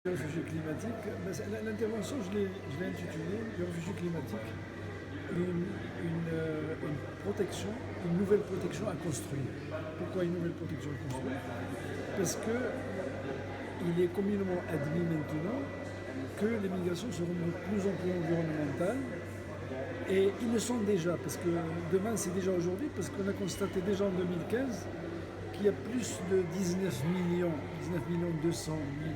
Réfugiés climatiques, l'intervention, je l'ai intitulée le réfugié climatique, une protection, une nouvelle protection à construire. Pourquoi une nouvelle protection à construire? Parce que il est communément admis maintenant que les migrations seront de plus en plus environnementales. Et ils le sont déjà, parce que demain c'est déjà aujourd'hui, parce qu'on a constaté déjà en 2015 qu'il y a plus de 19 millions 200 000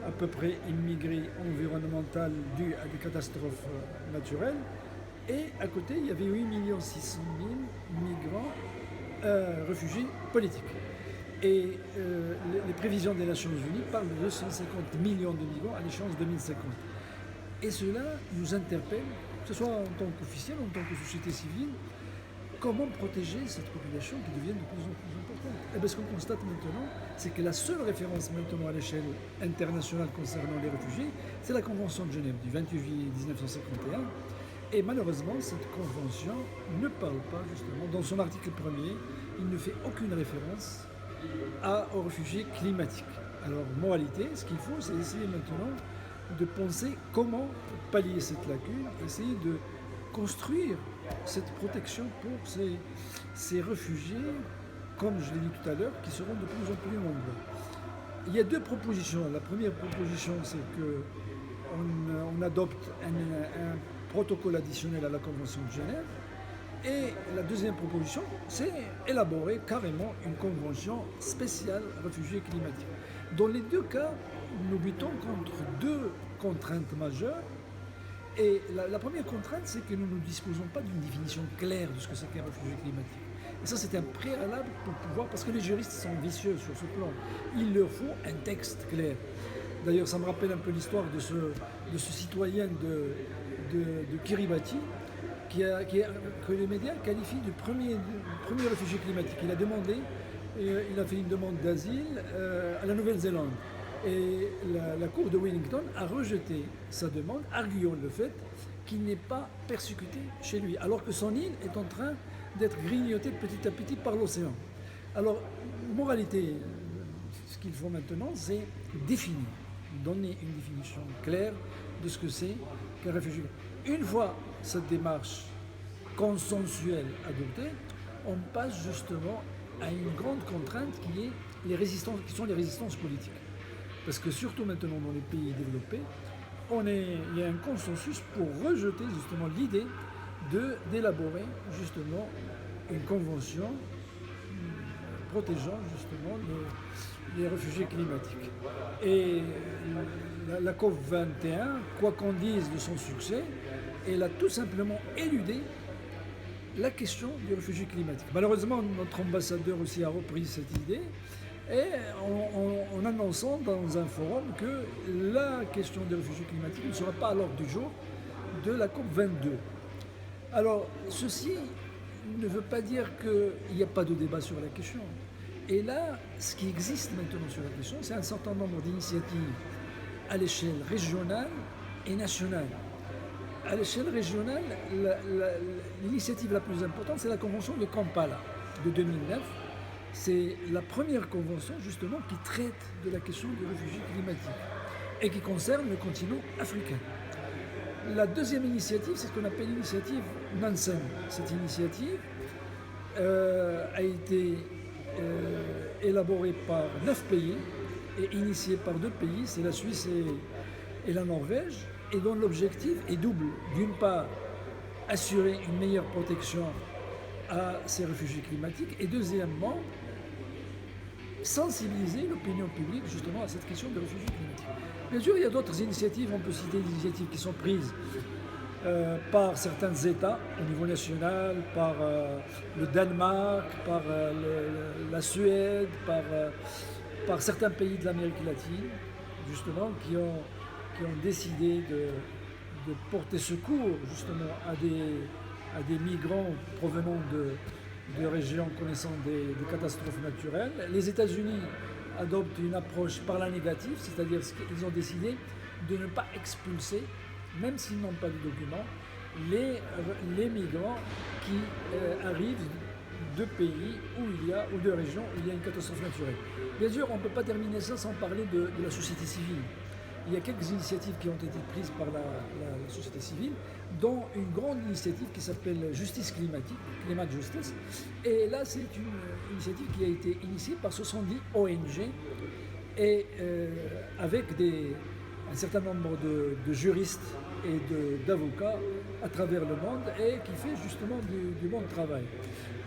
à peu près immigrés environnementaux dus à des catastrophes naturelles. Et à côté, il y avait 8 600 000 migrants réfugiés politiques. Et les prévisions des Nations Unies parlent de 250 millions de migrants à l'échéance 2050. Et cela nous interpelle, que ce soit en tant qu'officiel, en tant que société civile, comment protéger cette population qui devient de plus en plus importante. Et bien ce qu'on constate maintenant, c'est que la seule référence maintenant à l'échelle internationale concernant les réfugiés, c'est la Convention de Genève du 28 juillet 1951. Et malheureusement, cette convention ne parle pas justement, dans son article premier, il ne fait aucune référence aux réfugiés climatiques. Alors, moralité, ce qu'il faut, c'est essayer maintenant de penser comment pallier cette lacune, essayer de construire cette protection pour ces réfugiés, comme je l'ai dit tout à l'heure, qui seront de plus en plus nombreux. Il y a deux propositions. La première proposition, c'est qu'on adopte un protocole additionnel à la Convention de Genève. Et la deuxième proposition, c'est élaborer carrément une convention spéciale réfugiés climatiques. Dans les deux cas, nous luttons contre deux contraintes majeures. Et la première contrainte, c'est que nous ne disposons pas d'une définition claire de ce que c'est qu'un réfugié climatique. Et ça, c'est un préalable pour pouvoir, parce que les juristes sont vicieux sur ce plan. Il leur faut un texte clair. D'ailleurs, ça me rappelle un peu l'histoire de ce citoyen de Kiribati, que les médias qualifient du premier réfugié climatique. Il a fait une demande d'asile à la Nouvelle-Zélande. Et la Cour de Wellington a rejeté sa demande, arguant le fait qu'il n'est pas persécuté chez lui, alors que son île est en train d'être grignotée petit à petit par l'océan. Alors, moralité, ce qu'il faut maintenant, c'est définir, donner une définition claire de ce que c'est qu'un réfugié. Une fois cette démarche consensuelle adoptée, on passe justement à une grande contrainte qui sont les résistances politiques. Parce que surtout maintenant dans les pays développés, il y a un consensus pour rejeter justement l'idée d'élaborer justement une convention protégeant justement les réfugiés climatiques. Et la COP 21, quoi qu'on dise de son succès, elle a tout simplement éludé la question du réfugié climatique. Malheureusement, notre ambassadeur aussi a repris cette idée, et en annonçant dans un forum que la question des réfugiés climatiques ne sera pas à l'ordre du jour de la COP 22. Alors, ceci ne veut pas dire qu'il n'y a pas de débat sur la question. Et là, ce qui existe maintenant sur la question, c'est un certain nombre d'initiatives à l'échelle régionale et nationale. À l'échelle régionale, l'initiative la plus importante, c'est la convention de Kampala de 2009. C'est la première convention justement qui traite de la question des réfugiés climatiques et qui concerne le continent africain. La deuxième initiative, c'est ce qu'on appelle l'initiative Nansen. Cette initiative a été élaborée par 9 pays et initiée par 2 pays, c'est la Suisse et la Norvège, et dont l'objectif est double. D'une part, assurer une meilleure protection à ces réfugiés climatiques, et deuxièmement, sensibiliser l'opinion publique justement à cette question des réfugiés climatiques. Bien sûr, il y a d'autres initiatives, on peut citer des initiatives qui sont prises par certains États au niveau national, par le Danemark, par la Suède, par certains pays de l'Amérique latine, justement, qui ont décidé de porter secours justement à des migrants provenant de régions connaissant des catastrophes naturelles. Les États-Unis adoptent une approche par la négative, c'est-à-dire qu'ils ont décidé de ne pas expulser, même s'ils n'ont pas de documents, les migrants qui arrivent de pays ou de régions où il y a une catastrophe naturelle. Bien sûr, on ne peut pas terminer ça sans parler de la société civile. il y a quelques initiatives qui ont été prises par la société civile, dont une grande initiative qui s'appelle Justice climatique, Climate Justice. Et là, c'est une initiative qui a été initiée par 70 ONG et avec un certain nombre de juristes et d'avocats à travers le monde et qui fait justement du bon travail.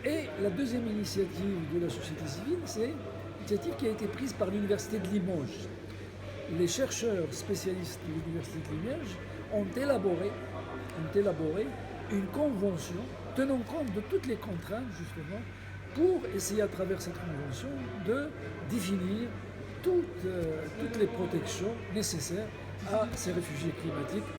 Et la deuxième initiative de la société civile, c'est une initiative qui a été prise par l'Université de Limoges. Les chercheurs spécialistes de l'Université de Limoges ont élaboré une convention tenant compte de toutes les contraintes justement pour essayer à travers cette convention de définir toutes les protections nécessaires à ces réfugiés climatiques